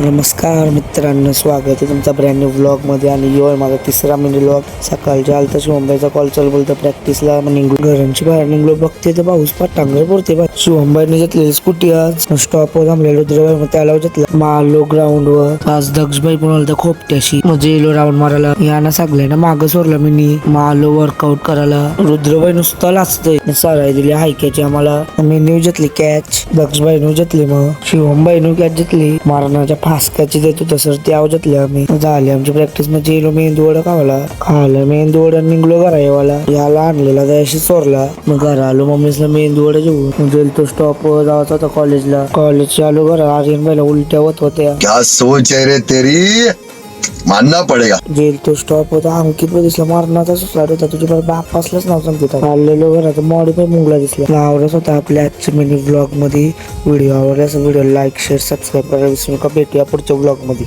नमस्कार मित्रांनो, स्वागत आहे तुमचा ब्रँड न्यू व्लॉग मध्ये. आणि यो आहे माझा तिसरा मिनी व्लॉग. सकाळच्या आलता शिवमबाईचा कॉल चालू बोलतो प्रॅक्टिसला निघलो, घरांची बाहेर निघलो, बघते तर पाऊस पटांगण पडते. शिवमबाईने घेतलेली स्कूटी आज स्टॉपवर थांबलेलो रुद्रबाई, मग त्याला घेतला मारलो ग्राउंड वर. आज दक्षबाई पण आलता खोपट्याशी, म्हणजे येलो राऊंड मारायला. यानं सगळ्या ना मागं सोडला मिनी मारलो वर्कआउट करायला. रुद्रबाई नुसतं लाचतंय, सराई दिली हायक्याची आम्हाला. मिनी घेतली कॅच, दक्षबाईने घेतली, मग शिवमबाईने कॅच घेतली. मारण्याच्या फासकाची देतो तसं ते आवजतले आम्ही. झाली आमची प्रॅक्टिस. म्हणजे येलो मेंदू वडा खायला मेंदू वडा निघलो घरा येवाला. याला आणलेला त्याशी चोरला. मग घरा आलो, मम्मीसला मेंदू वडा जेवून गेल तो स्टॉप वर जायचा होता कॉलेजला. कॉलेजच्या आलो घरा. आर्यन बाईला उलट्या होत होत्या. क्या सोच है रे तेरी, मानना पडेगा. जेल तो स्टॉप होता. अंकित पण दिसला मारणाचा सुसाट होता. तुझ्या बाप असलाच नाव सांगतो. चाललेलो घरात मॉडी पण मुंगला दिसला. आवडत होता आपल्या आजच्या मिनी ब्लॉग मध्ये. व्हिडिओ आवडल्यास व्हिडिओ लाईक शेअर सबस्क्राईब करायला विसरू नका. भेटूया पुढच्या ब्लॉग मध्ये.